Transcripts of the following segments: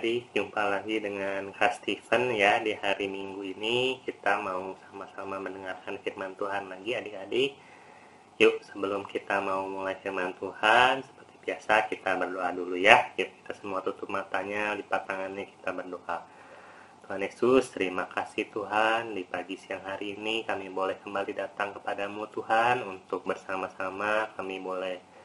adik-adik, jumpa lagi dengan Kak Steven ya. Di hari Minggu ini kita mau sama-sama mendengarkan firman Tuhan lagi adik-adik. Yuk, sebelum kita mau mulai firman Tuhan, seperti biasa kita berdoa dulu ya. Yuk, kita semua tutup matanya, lipat tangannya, kita berdoa. Tuhan Yesus, terima kasih Tuhan. Di pagi siang hari ini kami boleh kembali datang kepadamu Tuhan, untuk bersama-sama kami boleh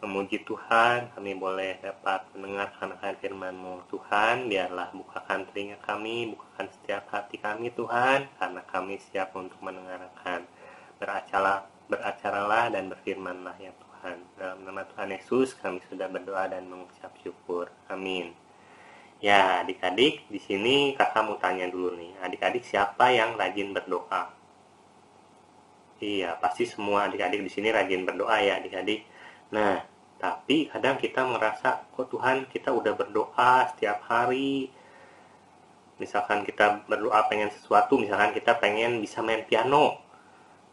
memuji Tuhan, kami boleh dapat mendengarkan firman-Mu Tuhan. Biarlah bukakan telinga kami, bukakan setiap hati kami Tuhan, karena kami siap untuk mendengarkan. Beracaralah dan berfirmanlah ya Tuhan. Dalam nama Tuhan Yesus kami sudah berdoa dan mengucap syukur. Amin. Ya adik-adik, di sini kakak mau tanya dulu nih, adik-adik siapa yang rajin berdoa? Iya, pasti semua adik-adik di sini rajin berdoa ya adik-adik. Nah, tapi kadang kita merasa, kok Tuhan kita udah berdoa setiap hari. Misalkan kita berdoa pengen sesuatu, misalkan kita pengen bisa main piano.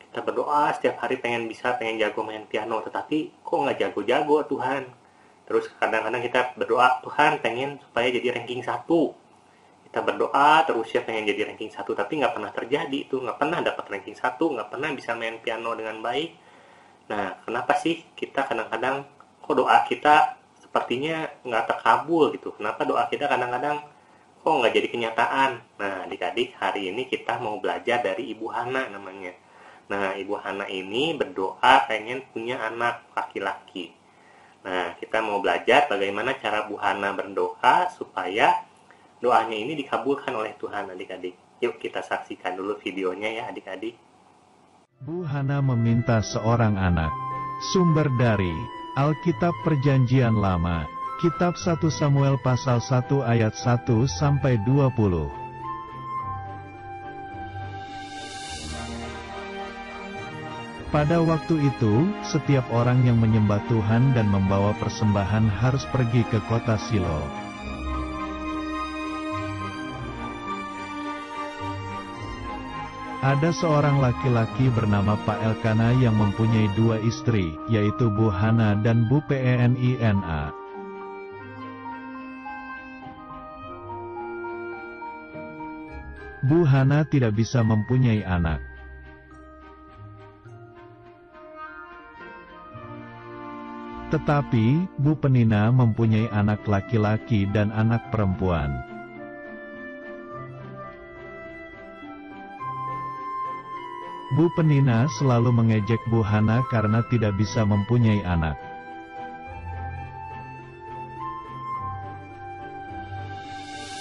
Kita berdoa setiap hari pengen jago main piano, tetapi kok nggak jago-jago Tuhan. Terus kadang-kadang kita berdoa, Tuhan pengen supaya jadi ranking 1. Kita berdoa terus ya pengen jadi ranking 1, tapi nggak pernah terjadi itu, nggak pernah dapat ranking 1, nggak pernah bisa main piano dengan baik. Nah, kenapa sih kita kadang-kadang kok doa kita sepertinya nggak terkabul gitu? Kenapa doa kita kadang-kadang kok nggak jadi kenyataan? Nah, adik-adik, hari ini kita mau belajar dari Ibu Hana namanya. Nah, Ibu Hana ini berdoa pengen punya anak laki-laki. Nah, kita mau belajar bagaimana cara Bu Hana berdoa supaya doanya ini dikabulkan oleh Tuhan adik-adik. Yuk kita saksikan dulu videonya ya adik-adik. Bu Hana meminta seorang anak. Sumber dari Alkitab Perjanjian Lama, Kitab 1 Samuel pasal 1 ayat 1-20. Pada waktu itu, setiap orang yang menyembah Tuhan dan membawa persembahan harus pergi ke kota Silo. Ada seorang laki-laki bernama Pak Elkana yang mempunyai 2 istri, yaitu Bu Hana dan Bu Penina. Bu Hana tidak bisa mempunyai anak. Tetapi, Bu Penina mempunyai anak laki-laki dan anak perempuan. Bu Penina selalu mengejek Bu Hana karena tidak bisa mempunyai anak.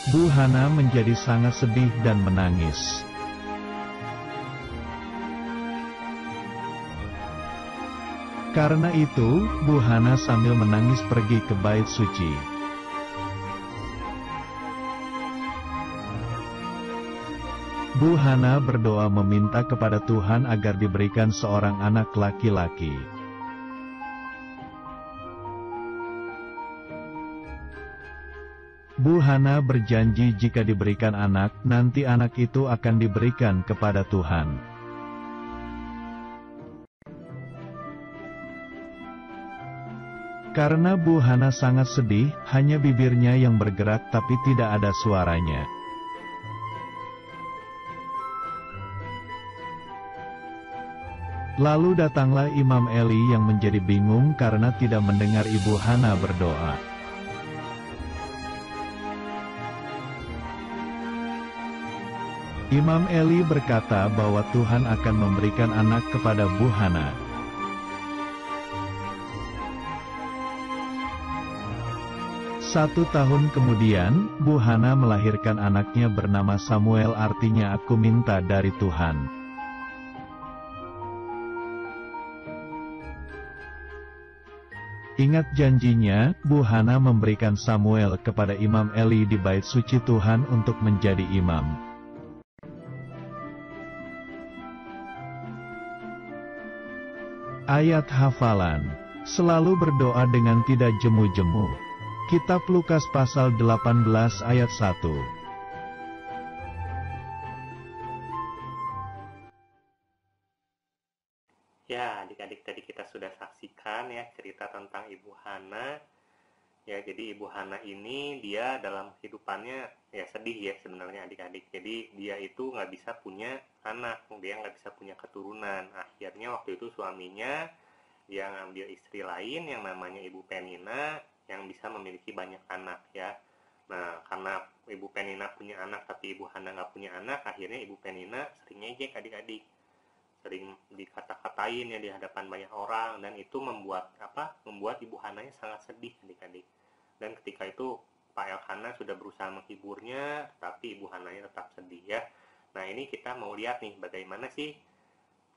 Bu Hana menjadi sangat sedih dan menangis. Karena itu, Bu Hana sambil menangis pergi ke bait suci. Bu Hana berdoa meminta kepada Tuhan agar diberikan seorang anak laki-laki. Bu Hana berjanji jika diberikan anak, nanti anak itu akan diberikan kepada Tuhan. Karena Bu Hana sangat sedih, hanya bibirnya yang bergerak tapi tidak ada suaranya. Lalu datanglah Imam Eli yang menjadi bingung karena tidak mendengar Ibu Hana berdoa. Imam Eli berkata bahwa Tuhan akan memberikan anak kepada Bu Hana. Satu tahun kemudian, Bu Hana melahirkan anaknya bernama Samuel, artinya aku minta dari Tuhan. Ingat janjinya, Bu Hana memberikan Samuel kepada Imam Eli di bait suci Tuhan untuk menjadi imam. Ayat hafalan. Selalu berdoa dengan tidak jemu-jemu. Kitab Lukas pasal 18 ayat 1. Ya, adik-adik tadi kita sudah saksikan ya cerita tentang Ibu Hana Ya, jadi Ibu Hana ini dia dalam kehidupannya ya sedih ya sebenarnya adik-adik. Jadi dia itu nggak bisa punya anak, dia nggak bisa punya keturunan. Akhirnya waktu itu suaminya dia ngambil istri lain yang namanya Ibu Penina yang bisa memiliki banyak anak ya. Nah, karena Ibu Penina punya anak tapi Ibu Hana nggak punya anak, akhirnya Ibu Penina sering ngejek adik-adik, sering dikata-katain ya di hadapan banyak orang, dan itu membuat membuat Ibu Hananya sangat sedih adik-adik. Dan ketika itu Pak Elkana sudah berusaha menghiburnya, tapi Ibu Hananya tetap sedih ya. Nah, ini kita mau lihat nih bagaimana sih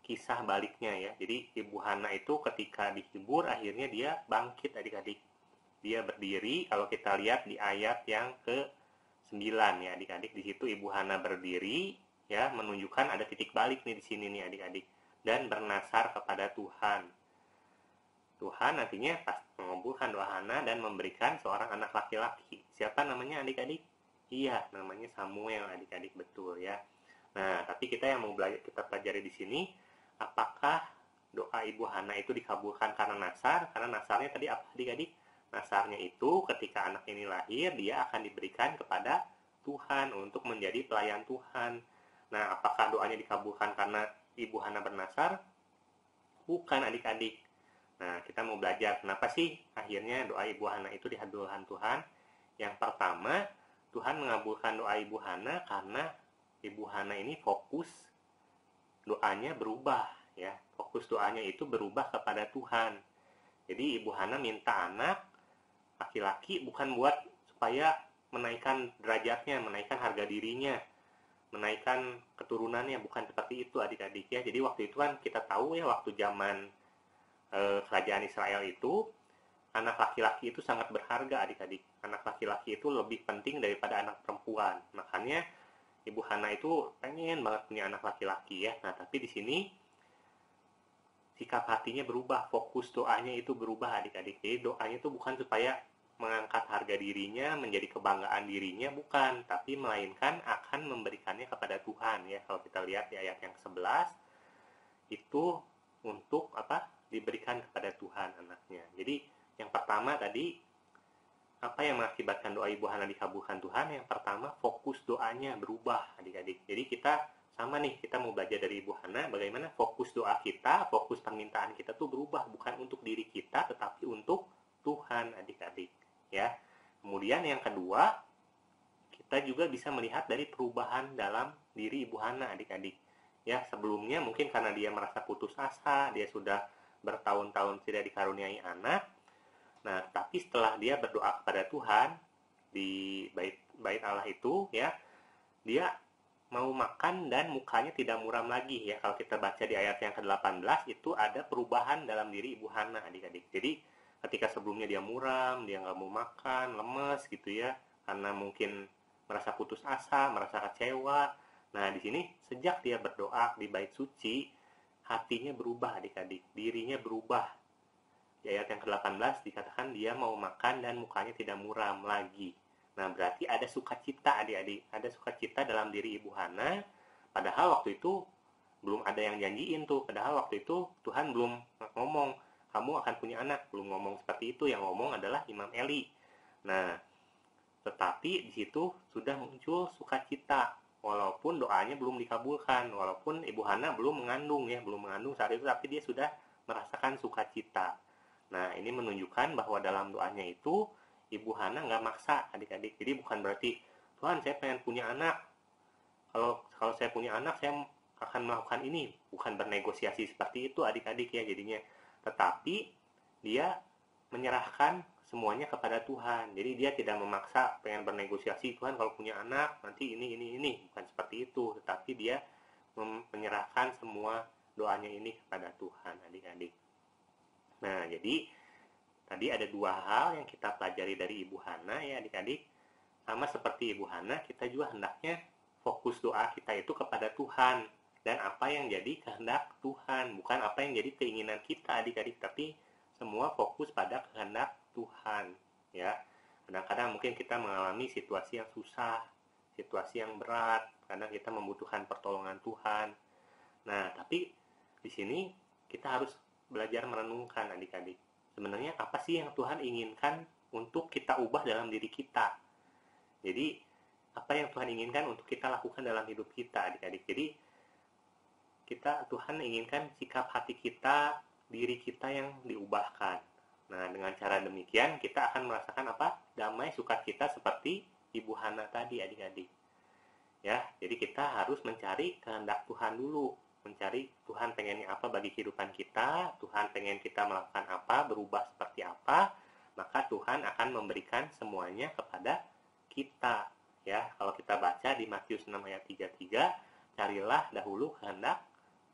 kisah baliknya ya. Jadi Ibu Hana itu ketika dihibur akhirnya dia bangkit adik-adik. Dia berdiri, kalau kita lihat di ayat yang ke-9 ya adik-adik, di situ Ibu Hana berdiri ya, menunjukkan ada titik balik nih di sini nih adik-adik, dan bernasar kepada Tuhan. Tuhan nantinya pas mengabulkan doa Hana dan memberikan seorang anak laki-laki. Siapa namanya adik-adik? Iya, namanya Samuel adik-adik, betul ya. Nah, tapi kita yang mau kita pelajari di sini, apakah doa Ibu Hana itu dikabulkan karena nasar? Karena nasarnya tadi apa adik-adik? Nasarnya itu ketika anak ini lahir, dia akan diberikan kepada Tuhan untuk menjadi pelayan Tuhan. Nah, apakah doanya dikabulkan karena Ibu Hana bernasar? Bukan adik-adik. Nah, kita mau belajar kenapa sih akhirnya doa Ibu Hana itu dikabulkan Tuhan. Yang pertama, Tuhan mengabulkan doa Ibu Hana karena Ibu Hana ini fokus doanya berubah ya. Fokus doanya itu berubah kepada Tuhan. Jadi Ibu Hana minta anak laki-laki bukan buat supaya menaikkan derajatnya, menaikkan harga dirinya, menaikkan keturunannya, bukan seperti itu adik-adik ya. Jadi waktu itu kan kita tahu ya, waktu zaman kerajaan Israel itu anak laki-laki itu sangat berharga adik-adik. Anak laki-laki itu lebih penting daripada anak perempuan. Makanya Ibu Hana itu pengen banget punya anak laki-laki ya. Nah, tapi di sini sikap hatinya berubah, fokus doanya itu berubah adik-adik. Jadi doanya itu bukan supaya mengangkat harga dirinya, menjadi kebanggaan dirinya, bukan, tapi melainkan akan memberikannya kepada Tuhan ya. Kalau kita lihat di ayat yang 11 itu untuk diberikan kepada Tuhan anaknya. Jadi yang pertama tadi, apa yang mengakibatkan doa Ibu Hana dikabulkan Tuhan? Yang pertama, fokus doanya berubah adik-adik. Jadi kita sama nih, kita mau belajar dari Ibu Hana bagaimana fokus doa kita, fokus permintaan kita tuh berubah, bukan untuk diri kita tetapi untuk Tuhan adik-adik ya. Kemudian yang kedua, kita juga bisa melihat dari perubahan dalam diri Ibu Hana adik-adik ya. Sebelumnya mungkin karena dia merasa putus asa, dia sudah bertahun-tahun tidak dikaruniai anak. Nah, tapi setelah dia berdoa kepada Tuhan di bait Allah itu ya, dia mau makan dan mukanya tidak muram lagi ya. Kalau kita baca di ayat yang ke-18 itu ada perubahan dalam diri Ibu Hana adik-adik. Jadi ketika sebelumnya dia muram, dia nggak mau makan, lemes gitu ya, karena mungkin merasa putus asa, merasa kecewa. Nah, di sini sejak dia berdoa di bait suci, hatinya berubah adik-adik, dirinya berubah. Di ayat yang ke-18 dikatakan dia mau makan dan mukanya tidak muram lagi. Nah, berarti ada sukacita adik-adik, ada sukacita dalam diri Ibu Hana. Padahal waktu itu belum ada yang janjiin tuh, padahal waktu itu Tuhan belum ngomong kamu akan punya anak, belum ngomong seperti itu. Yang ngomong adalah Imam Eli. Nah, tetapi di situ sudah muncul sukacita, walaupun doanya belum dikabulkan, walaupun Ibu Hana belum mengandung saat itu, tapi dia sudah merasakan sukacita. Nah, ini menunjukkan bahwa dalam doanya itu Ibu Hana nggak maksa adik-adik. Jadi bukan berarti Tuhan saya pengen punya anak, kalau saya punya anak saya akan melakukan ini, bukan bernegosiasi seperti itu adik-adik ya jadinya. Tetapi dia menyerahkan semuanya kepada Tuhan. Jadi dia tidak memaksa pengen bernegosiasi, Tuhan kalau punya anak nanti ini, bukan seperti itu. Tetapi dia menyerahkan semua doanya ini kepada Tuhan adik-adik. Nah, jadi tadi ada dua hal yang kita pelajari dari Ibu Hana ya adik-adik. Sama seperti Ibu Hana, kita juga hendaknya fokus doa kita itu kepada Tuhan. Dan apa yang jadi kehendak Tuhan, bukan apa yang jadi keinginan kita adik-adik, tapi semua fokus pada kehendak Tuhan ya. Kadang-kadang mungkin kita mengalami situasi yang susah, situasi yang berat, kadang kita membutuhkan pertolongan Tuhan. Nah, tapi di sini kita harus belajar merenungkan adik-adik. Sebenarnya apa sih yang Tuhan inginkan untuk kita ubah dalam diri kita. Jadi apa yang Tuhan inginkan untuk kita lakukan dalam hidup kita, adik-adik. Jadi Tuhan inginkan sikap hati kita, diri kita yang diubahkan. Nah, dengan cara demikian kita akan merasakan apa? Damai sukacita seperti Ibu Hana tadi, adik-adik. Ya, jadi kita harus mencari kehendak Tuhan dulu. Mencari Tuhan pengennya apa bagi kehidupan kita, Tuhan pengen kita melakukan apa, berubah seperti apa, maka Tuhan akan memberikan semuanya kepada kita. Ya, kalau kita baca di Matius 6 ayat 33, carilah dahulu kehendak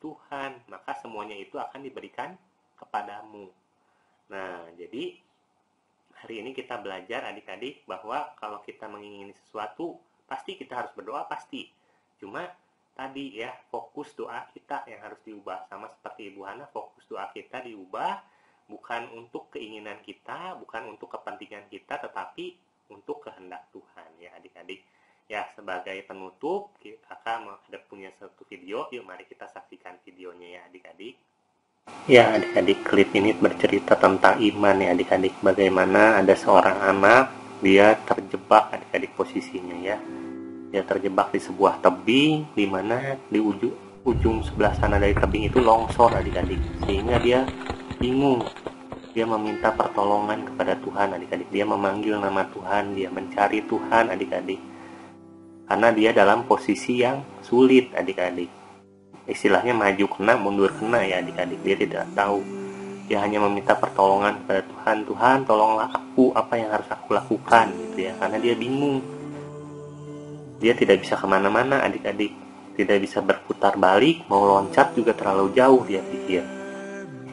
Tuhan, maka semuanya itu akan diberikan kepadamu. Nah, jadi hari ini kita belajar adik-adik bahwa kalau kita mengingini sesuatu, pasti kita harus berdoa, pasti. Cuma tadi ya, fokus doa kita yang harus diubah. Sama seperti Ibu Hana, fokus doa kita diubah bukan untuk keinginan kita, bukan untuk kepentingan kita, tetapi untuk kehendak Tuhan ya adik-adik. Ya, sebagai penutup, kakak mau ada punya satu video, yuk mari kita saksikan videonya ya adik-adik. Ya adik-adik, klip ini bercerita tentang iman ya adik-adik. Bagaimana ada seorang anak, dia terjebak adik-adik posisinya ya. Dia terjebak di sebuah tebing, di mana di ujung sebelah sana dari tebing itu longsor adik-adik. Sehingga dia bingung. Dia meminta pertolongan kepada Tuhan adik-adik. Dia memanggil nama Tuhan, dia mencari Tuhan adik-adik. Karena dia dalam posisi yang sulit adik-adik. Istilahnya maju kena, mundur kena ya adik-adik. Dia tidak tahu. Dia hanya meminta pertolongan kepada Tuhan. Tuhan, tolonglah aku, apa yang harus aku lakukan gitu ya. Karena dia bingung. Dia tidak bisa kemana-mana adik-adik. Tidak bisa berputar balik, mau loncat juga terlalu jauh dia pikir.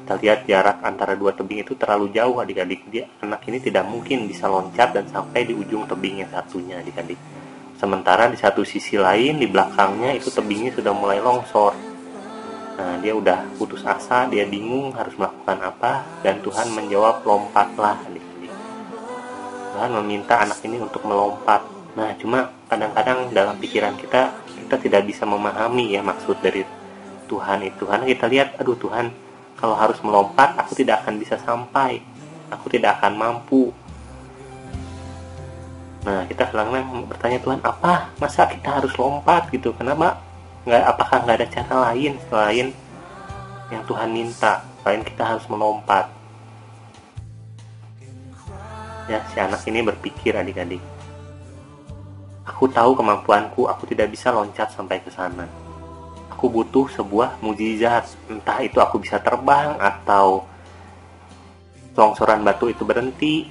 Kita lihat jarak antara dua tebing itu terlalu jauh adik-adik. Anak ini tidak mungkin bisa loncat dan sampai di ujung tebing yang satunya adik-adik. Sementara di satu sisi lain, di belakangnya itu tebingnya sudah mulai longsor. Nah, dia udah putus asa, dia bingung harus melakukan apa. Dan Tuhan menjawab, lompatlah adik-adik. Tuhan meminta anak ini untuk melompat. Nah, cuma kadang-kadang dalam pikiran kita tidak bisa memahami ya maksud dari Tuhan itu. Karena kita lihat, aduh Tuhan, kalau harus melompat, aku tidak akan bisa sampai. Aku tidak akan mampu. Nah, kita kadang-kadang bertanya, Tuhan, apa? Masa kita harus lompat gitu? Kenapa? Apakah nggak ada cara lain selain yang Tuhan minta? Selain kita harus melompat. Ya, si anak ini berpikir adik-adik. Aku tahu kemampuanku, aku tidak bisa loncat sampai ke sana. Aku butuh sebuah mukjizat, entah itu aku bisa terbang atau longsoran batu itu berhenti.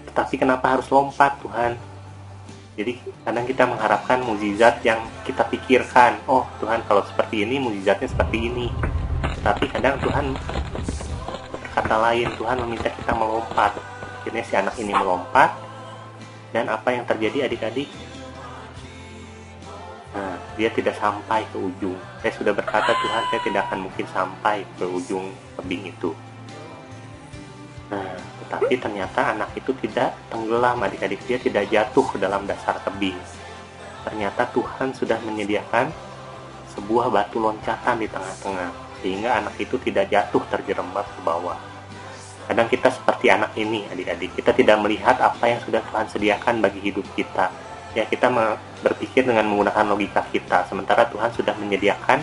Tetapi kenapa harus lompat, Tuhan? Jadi kadang kita mengharapkan mukjizat yang kita pikirkan. Oh Tuhan, kalau seperti ini mukjizatnya seperti ini. Tetapi kadang Tuhan berkata lain. Tuhan meminta kita melompat. Akhirnya si anak ini melompat. Dan apa yang terjadi adik-adik? Nah, dia tidak sampai ke ujung. Saya sudah berkata, Tuhan, saya tidak akan mungkin sampai ke ujung tebing itu. Nah, tetapi ternyata anak itu tidak tenggelam adik-adik. Dia tidak jatuh ke dalam dasar tebing. Ternyata Tuhan sudah menyediakan sebuah batu loncatan di tengah-tengah. Sehingga anak itu tidak jatuh terjerembab ke bawah. Kadang kita seperti anak ini adik-adik. Kita tidak melihat apa yang sudah Tuhan sediakan bagi hidup kita. Ya, kita berpikir dengan menggunakan logika kita, sementara Tuhan sudah menyediakan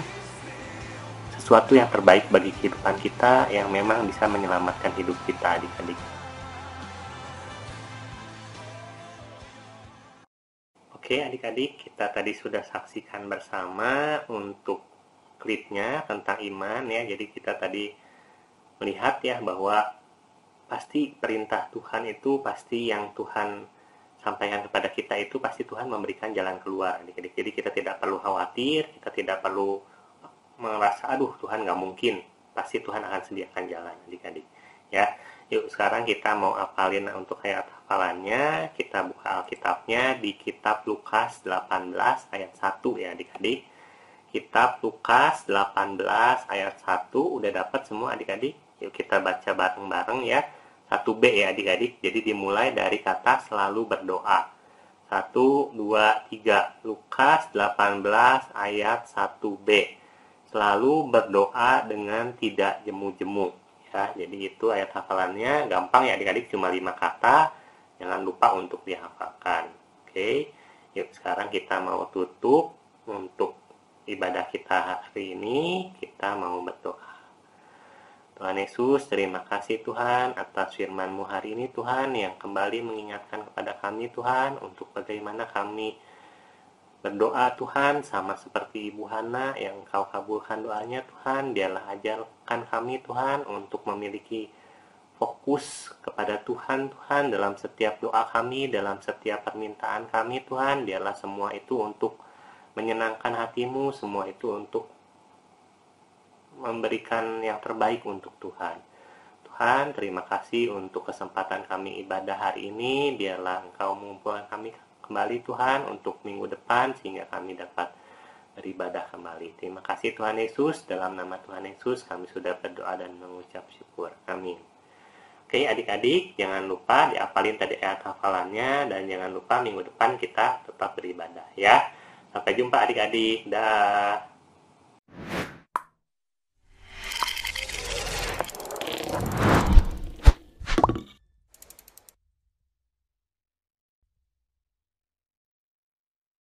sesuatu yang terbaik bagi kehidupan kita yang memang bisa menyelamatkan hidup kita adik-adik. Oke adik-adik, kita tadi sudah saksikan bersama untuk klipnya tentang iman ya. Jadi kita tadi melihat ya bahwa pasti perintah Tuhan itu pasti yang Tuhan sampaikan kepada kita itu pasti Tuhan memberikan jalan keluar adik-adik. Jadi kita tidak perlu khawatir, kita tidak perlu merasa aduh Tuhan nggak mungkin. Pasti Tuhan akan sediakan jalan adik-adik. Ya, yuk sekarang kita mau hafalin untuk ayat hafalannya. Kita buka Alkitabnya di kitab Lukas 18 ayat 1 ya adik-adik. Kitab Lukas 18 ayat 1 udah dapat semua adik-adik. Yuk kita baca bareng-bareng ya. 1B ya adik-adik. Jadi dimulai dari kata selalu berdoa. 1, 2, 3. Lukas 18 ayat 1B. Selalu berdoa dengan tidak jemu-jemu. Ya, jadi itu ayat hafalannya. Gampang ya adik-adik, cuma 5 kata. Jangan lupa untuk dihafalkan. Oke, yuk sekarang kita mau tutup untuk ibadah kita hari ini. Kita mau berdoa. Tuhan Yesus, terima kasih Tuhan atas firman-Mu hari ini Tuhan, yang kembali mengingatkan kepada kami Tuhan untuk bagaimana kami berdoa Tuhan, sama seperti Ibu Hana yang Engkau kabulkan doanya Tuhan. Biarlah ajarkan kami Tuhan untuk memiliki fokus kepada Tuhan Tuhan dalam setiap doa kami, dalam setiap permintaan kami Tuhan. Biarlah semua itu untuk menyenangkan hati-Mu, semua itu untuk memberikan yang terbaik untuk Tuhan. Tuhan, terima kasih untuk kesempatan kami ibadah hari ini. Biarlah Engkau mengumpulkan kami kembali Tuhan untuk minggu depan, sehingga kami dapat beribadah kembali. Terima kasih Tuhan Yesus. Dalam nama Tuhan Yesus kami sudah berdoa dan mengucap syukur. Amin. Oke adik-adik, jangan lupa diapalin tadi ayat hafalannya, dan jangan lupa minggu depan kita tetap beribadah ya. Sampai jumpa adik-adik. Dah.